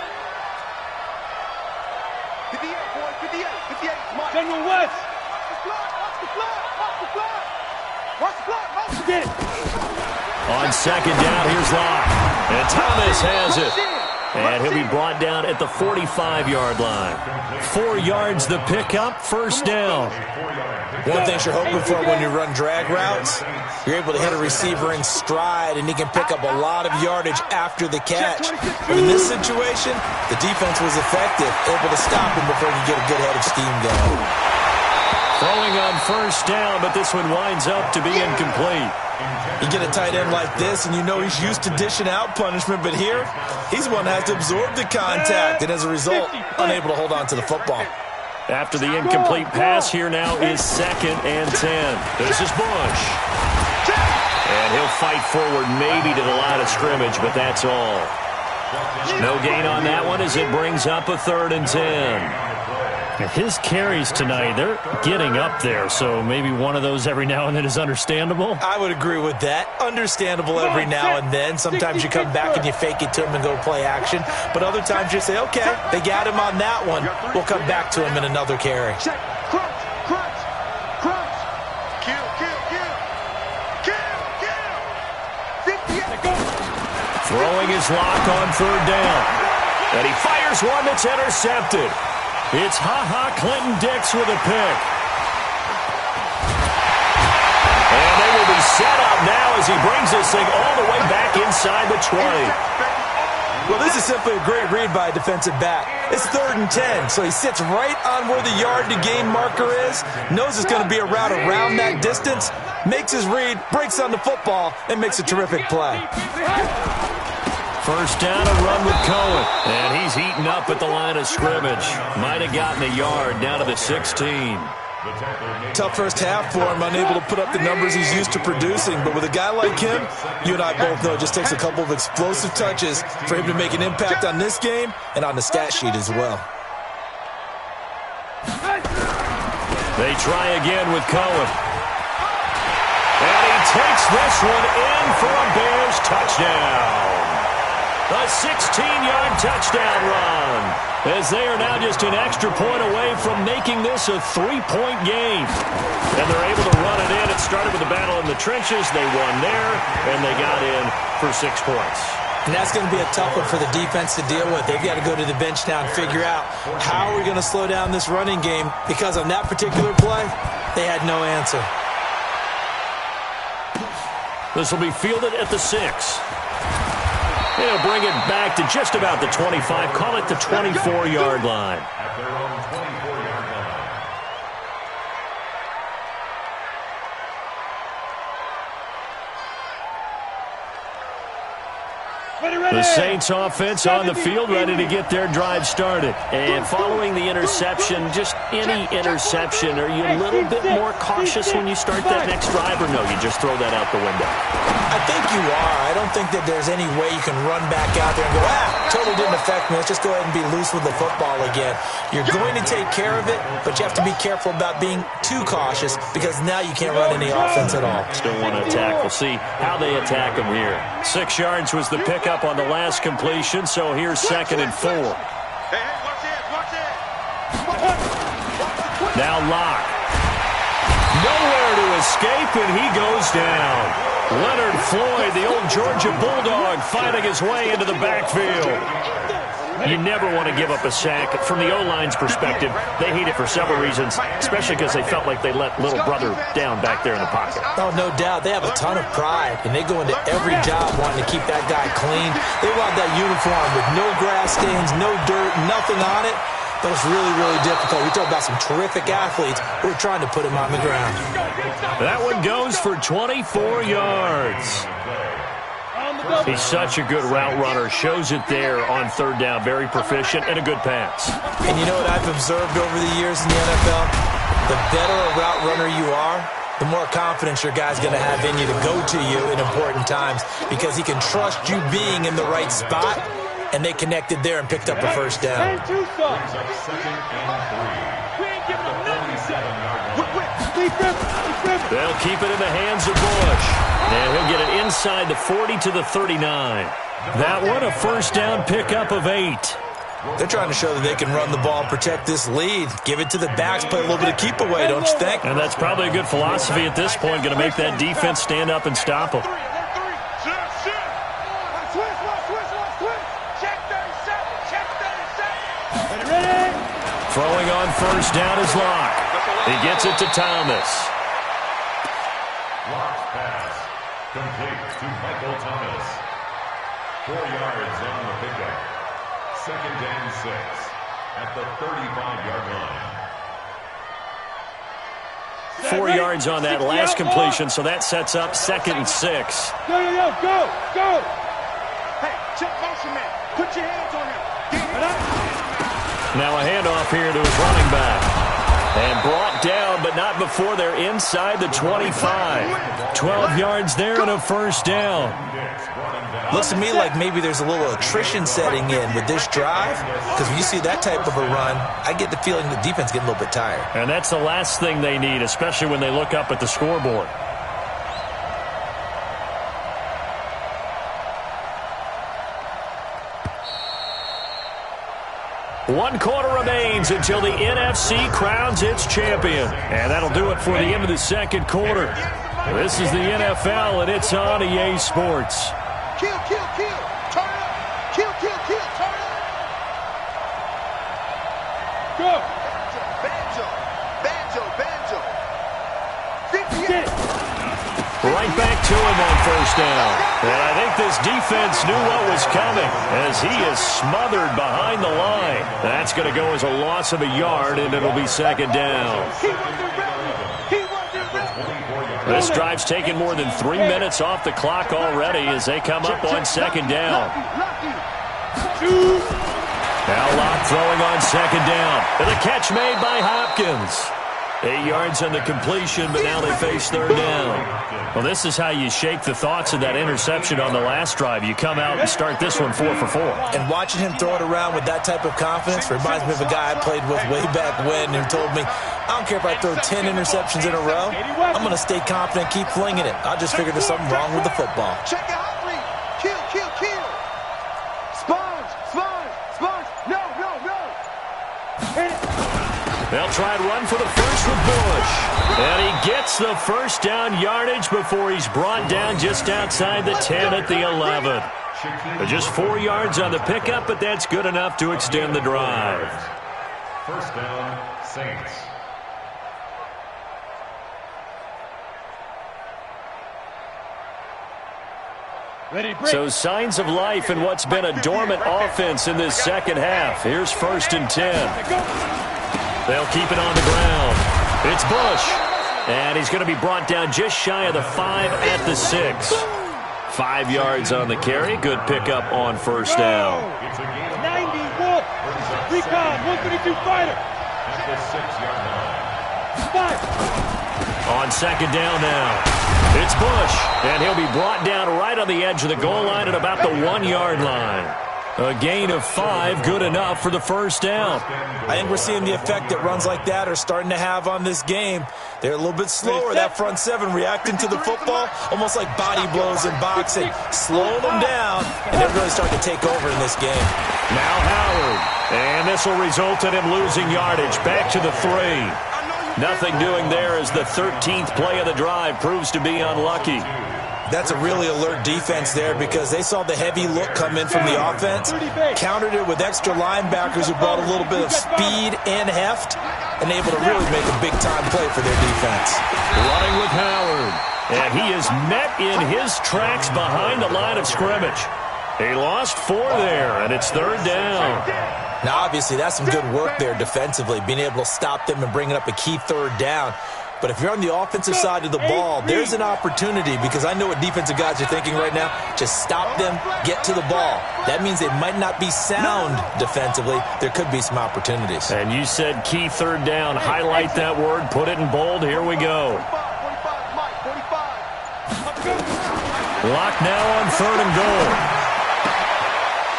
58, boy. 58. 58. Mike. General West. Watch the flag. Watch the flag. Watch the flag. Watch the flag. Get. On 2nd down, here's Locke. And Thomas has it. And he'll be brought down at the 45-yard line. 4 yards the pickup, first down. One thing you're hoping for when you run drag routes, you're able to hit a receiver in stride, and he can pick up a lot of yardage after the catch. But in this situation, the defense was effective, able to stop him before he could get a good head of steam going. Throwing on first down, but this one winds up to be incomplete. You get a tight end like this, and you know he's used to dishing out punishment, but here, he's the one that has to absorb the contact, and as a result, unable to hold on to the football. After the incomplete pass, here now is 2nd and 10. This is Bush. And he'll fight forward maybe to the line of scrimmage, but that's all. No gain on that one as it brings up a 3rd and 10. His carries tonight, they're getting up there, so maybe one of those every now and then is understandable. I would agree with that. Understandable every now and then. Sometimes you come back and you fake it to him and go play action. But other times you say, okay, they got him on that one. We'll come back to him in another carry. Check. Crunch. Crunch. Crunch. Kill. Kill. Kill. Kill. Kill. 58. Throwing his lock on 3rd down. And he fires one that's intercepted. It's Clinton-Dix with a pick. And they will be set up now as he brings this thing all the way back inside the 20. Well, this is simply a great read by a defensive back. It's 3rd and 10, so he sits right on where the yard-to-gain marker is, knows it's going to be a route around that distance, makes his read, breaks on the football, and makes a terrific play. First down, a run with Cohen. And he's heating up at the line of scrimmage. Might have gotten a yard down to the 16. Tough first half for him, unable to put up the numbers he's used to producing. But with a guy like him, you and I both know it just takes a couple of explosive touches for him to make an impact on this game and on the stat sheet as well. They try again with Cohen. And he takes this one in for a Bears touchdown. A 16-yard touchdown run, as they are now just an extra point away from making this a 3-point game. And they're able to run it in. It started with a battle in the trenches. They won there, and they got in for 6 points. And that's going to be a tough one for the defense to deal with. They've got to go to the bench now and figure out how are we going to slow down this running game, because on that particular play, they had no answer. This will be fielded at the 6. He'll bring it back to just about the 25. Call it the 24-yard line. At their own 24-yard line. The Saints offense on the field, ready to get their drive started. And following the interception, just any interception, are you a little bit more cautious when you start that next drive, or no, you just throw that out the window? I think you are. I don't think that there's any way you can run back out there and go, totally didn't affect me. Let's just go ahead and be loose with the football again. You're going to take care of it, but you have to be careful about being too cautious, because now you can't run any offense at all. Still want to attack. We'll see how they attack them here. 6 yards was the pickup on the last completion, so here's 2nd and 4. Hey, watch it. Now Locke. Nowhere to escape, and he goes down. Leonard Floyd, the old Georgia Bulldog, fighting his way into the backfield. You never want to give up a sack. From the O-line's perspective, they hate it for several reasons, especially because they felt like they let little brother down back there in the pocket. Oh, no doubt. They have a ton of pride, and they go into every job wanting to keep that guy clean. They want that uniform with no grass stains, no dirt, nothing on it. But it's really, really difficult. We talk about some terrific athletes who are trying to put him on the ground. That one goes for 24 yards. He's such a good route runner. Shows it there on 3rd down. Very proficient and a good pass. And you know what I've observed over the years in the NFL? The better a route runner you are, the more confidence your guy's going to have in you to go to you in important times, because he can trust you being in the right spot, and they connected there and picked up a first down. Brings up 2nd and 3. We ain't giving them nothing. 47-yard line. They'll keep it in the hands of Bush. And he'll get it inside the 40 to the 39. That one, a first down pickup of 8. They're trying to show that they can run the ball and protect this lead. Give it to the backs, play a little bit of keep away, don't you think? And that's probably a good philosophy at this point, going to make that defense stand up and stop them. Throwing on first down is Locke. He gets it to Thomas. Locke's pass complete to Michael Thomas. 4 yards on the pickup. 2nd and 6 at the 35-yard line. 4 yards on that last completion, so that sets up 2nd and 6. Go. Hey, check motion man. Put your hands on him. Now a handoff here to his running back. And brought down, but not before they're inside the 25. 12 yards there and a first down. Looks to me like maybe there's a little attrition setting in with this drive, because when you see that type of a run, I get the feeling the defense getting a little bit tired. And that's the last thing they need, especially when they look up at the scoreboard. One quarter remains until the NFC crowns its champion. And that'll do it for the end of the second quarter. This is the NFL, and it's on EA Sports. Kill. Turn up. Kill. Turn up. Go. Banjo. 58. Right back to him on first down. And I think this defense knew what was coming as he is smothered behind the line. That's going to go as a loss of a yard, and it'll be 2nd down. This drive's taken more than 3 minutes off the clock already as they come up on 2nd down. Now Locke throwing on 2nd down. And a catch made by Hopkins. 8 yards on the completion, but now they face 3rd down. Well, this is how you shake the thoughts of that interception on the last drive. You come out and start this one 4 for 4. And watching him throw it around with that type of confidence reminds me of a guy I played with way back when who told me, I don't care if I throw 10 interceptions in a row. I'm going to stay confident, keep flinging it. I just figured there's something wrong with the football. Check it out, Lee. Kill. Sponge. No. They'll try and run for the first with Bush. And he gets the first down yardage before he's brought down just outside the 10 at the 11. Just 4 yards on the pickup, but that's good enough to extend the drive. First down, Saints. So signs of life in what's been a dormant offense in this second half. Here's 1st and 10. They'll keep it on the ground. It's Bush. And he's going to be brought down just shy of the 5 at the 6. 5 yards on the carry. Good pickup on first down. 90 Wolf. Recon 132 fighter. At the 6-yard line. 5. On 2nd down now. It's Bush. And he'll be brought down right on the edge of the goal line at about the 1-yard line. A gain of 5, good enough for the first down. I think we're seeing the effect that runs like that are starting to have on this game. They're a little bit slower, that front 7, reacting to the football, almost like body blows in boxing. Slow them down, and they're really starting to take over in this game. Now Howard. And this will result in him losing yardage. Back to the 3. Nothing doing there as the 13th play of the drive proves to be unlucky. That's a really alert defense there because they saw the heavy look come in from the offense, countered it with extra linebackers who brought a little bit of speed and heft, and able to really make a big-time play for their defense. Running with Howard, and he is met in his tracks behind the line of scrimmage. He lost 4 there, and it's 3rd down. Now, obviously, that's some good work there defensively, being able to stop them and bringing up a key 3rd down. But if you're on the offensive side of the ball, there's an opportunity because I know what defensive guys are thinking right now. Just stop them, get to the ball. That means they might not be sound defensively. There could be some opportunities. And you said key 3rd down. Highlight that word. Put it in bold. Here we go. 45. Lock now on 3rd and goal.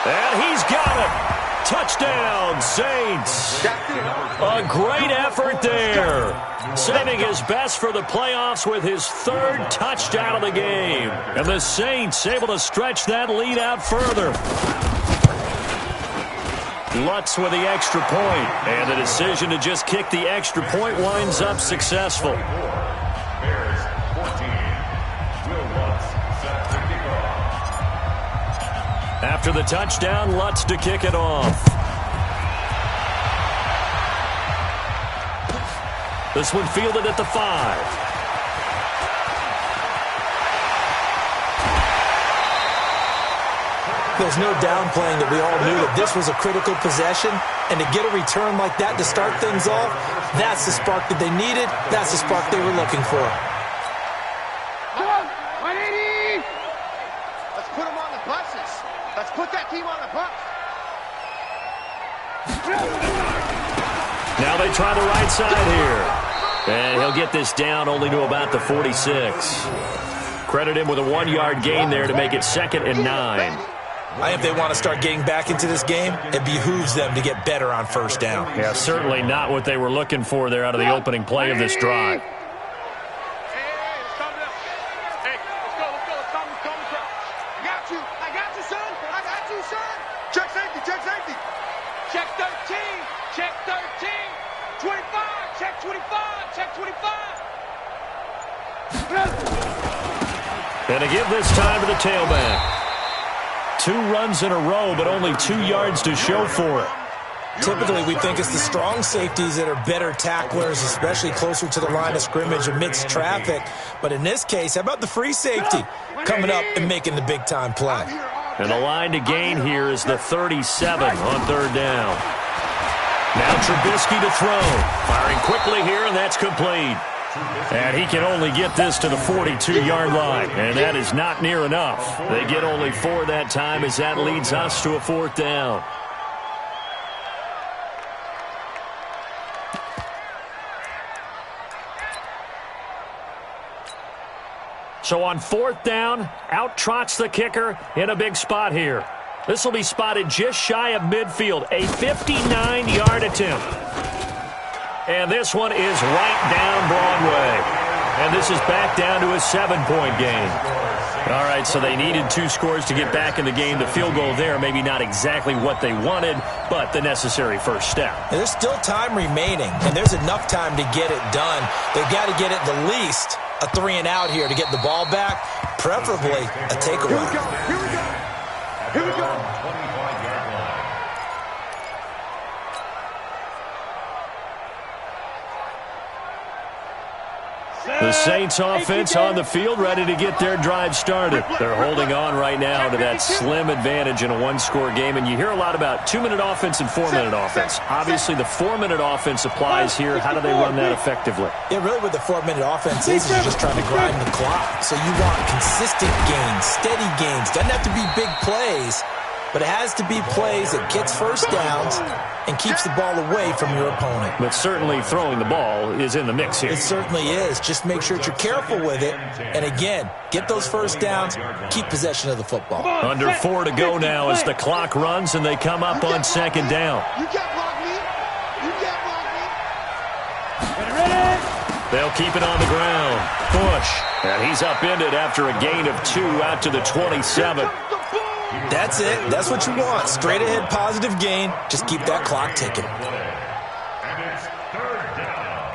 And he's got it. Touchdown, Saints. A great effort there. Saving his best for the playoffs with his third touchdown of the game. And the Saints able to stretch that lead out further. Lutz with the extra point. And the decision to just kick the extra point winds up successful. Bears 14. Will Lutz set to kick off. After the touchdown, Lutz to kick it off. This one fielded at the 5. There's no downplaying that we all knew that this was a critical possession, and to get a return like that to start things off, that's the spark that they needed. That's the spark they were looking for. Let's put them on the buses. Let's put that team on the bus. Now they try the right side here. And he'll get this down only to about the 46. Credit him with a 1-yard gain there to make it 2nd and 9. I think they want to start getting back into this game. It behooves them to get better on first down. Yeah, certainly not what they were looking for there out of the opening play of this drive. Check safety, check safety. Check 13, check 13. 25, check 25, check 25. And to give this time to the tailback. 2 runs in a row, but only 2 yards to show for it. Typically, we think it's the strong safeties that are better tacklers, especially closer to the line of scrimmage amidst traffic. But in this case, how about the free safety coming up and making the big-time play? And the line to gain here is the 37 on 3rd down. Now Trubisky to throw. Firing quickly here, and that's complete. And he can only get this to the 42-yard line, and that is not near enough. They get only 4 that time as that leads us to a 4th down. So on 4th down, out trots the kicker in a big spot here. This will be spotted just shy of midfield, a 59-yard attempt. And this one is right down Broadway. And this is back down to a 7-point game. All right, so they needed 2 scores to get back in the game. The field goal there, maybe not exactly what they wanted, but the necessary first step. And there's still time remaining, and there's enough time to get it done. They've got to get at the least a 3-and-out here to get the ball back, preferably a takeaway. Here we go. Here we go. 25-yard line. The Saints offense on the field, ready to get their drive started. They're holding on right now to that slim advantage in a 1-score game, and you hear a lot about 2-minute offense and 4-minute offense. Obviously, the 4-minute offense applies here. How do they run that effectively? Yeah, really what the 4-minute offense is just trying to grind the clock. So you want consistent gains, steady gains. Doesn't have to be big plays, but it has to be plays that gets first downs and keeps the ball away from your opponent. But certainly throwing the ball is in the mix here. It certainly is. Just make sure that you're careful with it. And again, get those first downs, keep possession of the football. Under 4 to go now as the clock runs and they come up on 2nd down. You can't block me. You can't block me. They'll keep it on the ground. Bush. And he's upended after a gain of 2 out to the 27. That's it. That's what you want. Straight ahead positive gain. Just keep that clock ticking. And it's 3rd down.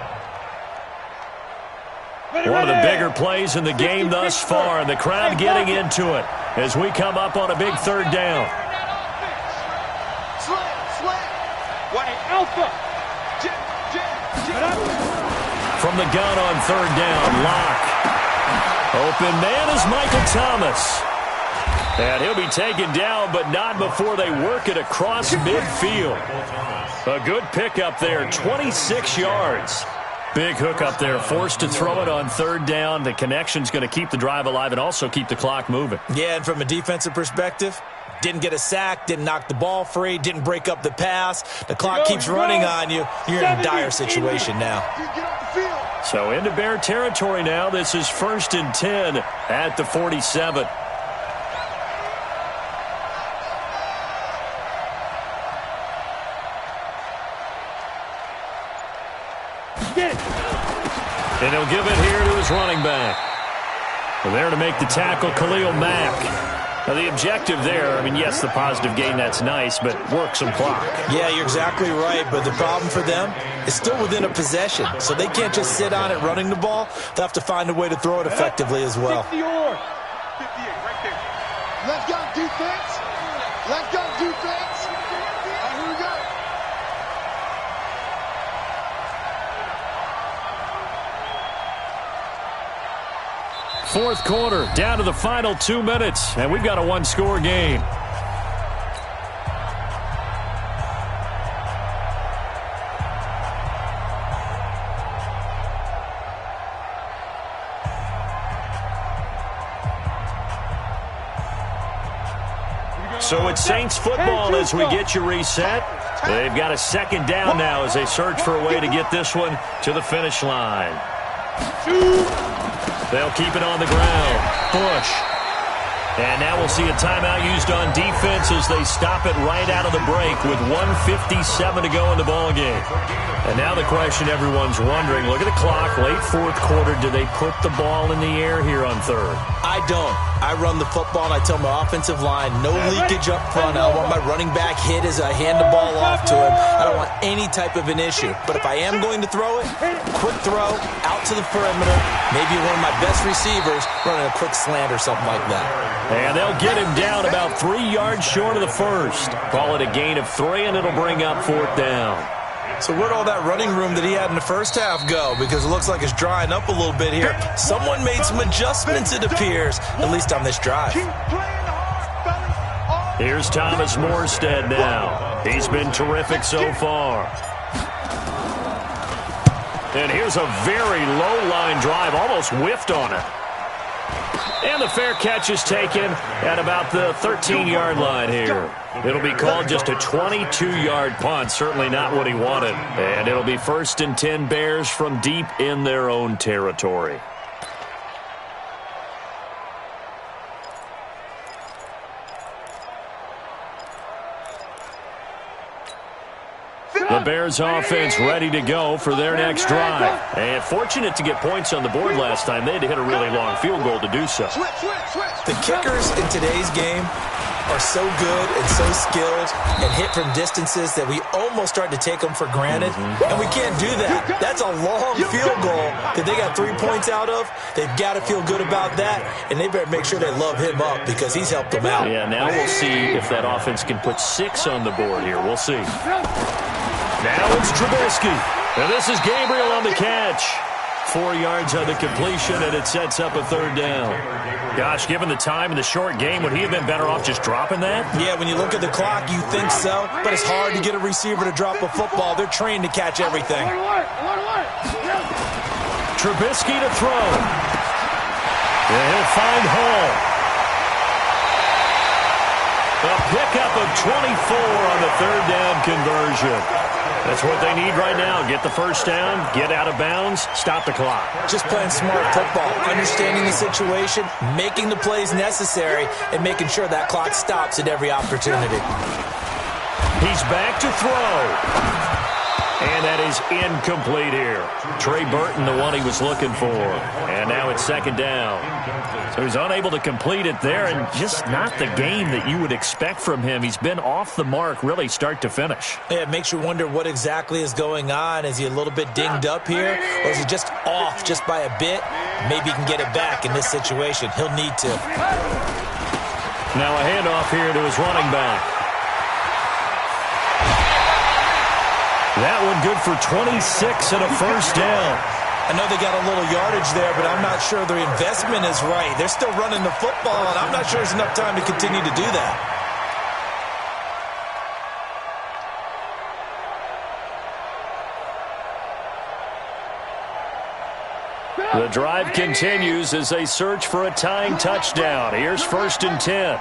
One of the bigger plays in the game thus far, and the crowd getting into it as we come up on a big 3rd down. From the gun on 3rd down, Locke. Open man is Michael Thomas. And he'll be taken down, but not before they work it across midfield. A good pickup there, 26 yards. Big hook up there, forced to throw it on 3rd down. The connection's going to keep the drive alive and also keep the clock moving. Yeah, and from a defensive perspective, didn't get a sack, didn't knock the ball free, didn't break up the pass. The clock keeps running on you. You're in a dire situation now. So into Bear territory now. This is 1st and 10 at the 47. he'll give it here to his running back. Well, there to make the tackle, Khalil Mack. Now, the objective there, I mean, yes, the positive gain, that's nice, but work some clock. Yeah, you're exactly right, but the problem for them is still within a possession, so they can't just sit on it running the ball. They'll have to find a way to throw it effectively as well. 58 right there. Left gun defense. Left gun defense. Here we go. Fourth quarter, down to the final 2 minutes, and we've got a one-score game. So it's Saints football as we get you reset. They've got a second down now as they search for a way to get this one to the finish line. They'll keep it on the ground. Bush. And now we'll see a timeout used on defense as they stop it right out of the break with 1:57 to go in the ballgame. And now the question everyone's wondering, look at the clock, late fourth quarter, do they put the ball in the air here on third? I don't. I run the football, and I tell my offensive line, no leakage up front. I don't want my running back hit as I hand the ball off to him. I don't want any type of an issue. But if I am going to throw it, quick throw, out to the perimeter, maybe one of my best receivers running a quick slant or something like that. And they'll get him down about 3 yards short of the first. Call it a gain of 3, and it'll bring up fourth down. So where'd all that running room that he had in the first half go? Because it looks like it's drying up a little bit here. Someone made some adjustments, it appears, at least on this drive. Here's Thomas Morstead now. He's been terrific so far. And here's a very low-line drive, almost whiffed on it. And the fair catch is taken at about the 13-yard line here. It'll be called just a 22-yard punt, certainly not what he wanted. And it'll be 1st and 10 Bears from deep in their own territory. The Bears offense ready to go for their next drive. And fortunate to get points on the board last time. They had to hit a really long field goal to do so. The kickers in today's game are so good and so skilled and hit from distances that we almost start to take them for granted. And we can't do that. That's a long field goal that they got 3 points out of. They've got to feel good about that, and they better make sure they love him up because he's helped them out. Yeah, now we'll see if that offense can put 6 on the board here. We'll see. Now it's Trubisky. And this is Gabriel on the catch. 4 yards on the completion, and it sets up a third down. Gosh, given the time in the short game, would he have been better off just dropping that? Yeah, when you look at the clock, you think so, but it's hard to get a receiver to drop a football. They're trained to catch everything. Trubisky to throw. And he'll find Hall. A pickup of 24 on the third down conversion. That's what they need right now. Get the first down, get out of bounds, stop the clock. Just playing smart football, understanding the situation, making the plays necessary, and making sure that clock stops at every opportunity. He's back to throw. And that is incomplete here. Trey Burton, the one he was looking for. And now it's second down. So he's unable to complete it there, and just not the game that you would expect from him. He's been off the mark, really, start to finish. Yeah, it makes you wonder what exactly is going on. Is he a little bit dinged up here, or is he just off just by a bit? Maybe he can get it back in this situation. He'll need to. Now a handoff here to his running back. That one good for 26 and a first down. I know they got a little yardage there, but I'm not sure their investment is right. They're still running the football, and I'm not sure there's enough time to continue to do that. The drive continues as they search for a tying touchdown. Here's 1st and 10.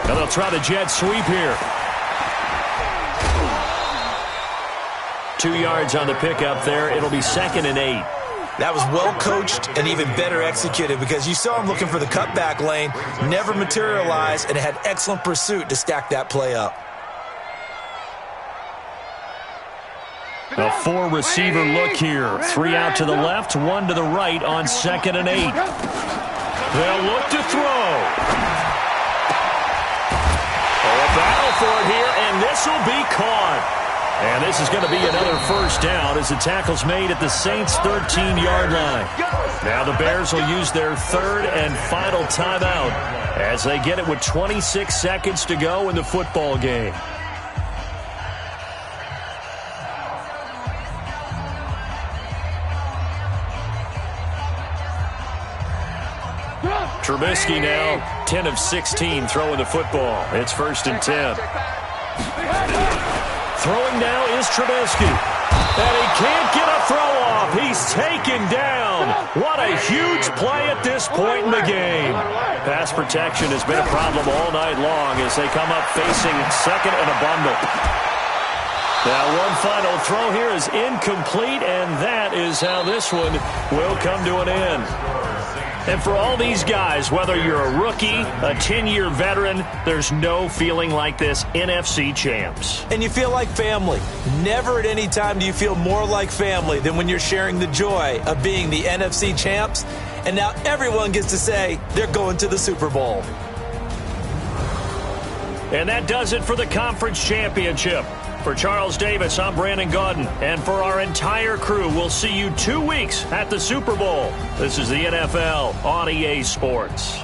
Now they'll try the jet sweep here. 2 yards on the pickup there. It'll be 2nd and 8. That was well coached and even better executed because you saw him looking for the cutback lane, never materialized, and it had excellent pursuit to stack that play up. A four-receiver look here. 3 out to the left, 1 to the right on 2nd and 8. They'll look to throw. Oh, a battle for it here, and this will be caught. And this is going to be another first down as the tackle's made at the Saints' 13-yard line. Now the Bears will use their 3rd and final timeout as they get it with 26 seconds to go in the football game. Trubisky now 10 of 16 throwing the football. It's 1st and 10. Throwing now is Trubisky. And he can't get a throw off. He's taken down. What a huge play at this point in the game. Pass protection has been a problem all night long as they come up facing 2nd and a bundle. Now one final throw here is incomplete, and that is how this one will come to an end. And for all these guys, whether you're a rookie, a 10-year veteran, there's no feeling like this NFC champs. And you feel like family. Never at any time do you feel more like family than when you're sharing the joy of being the NFC champs. And now everyone gets to say they're going to the Super Bowl. And that does it for the conference championship. For Charles Davis, I'm Brandon Gaudin. And for our entire crew, we'll see you 2 weeks at the Super Bowl. This is the NFL on EA Sports.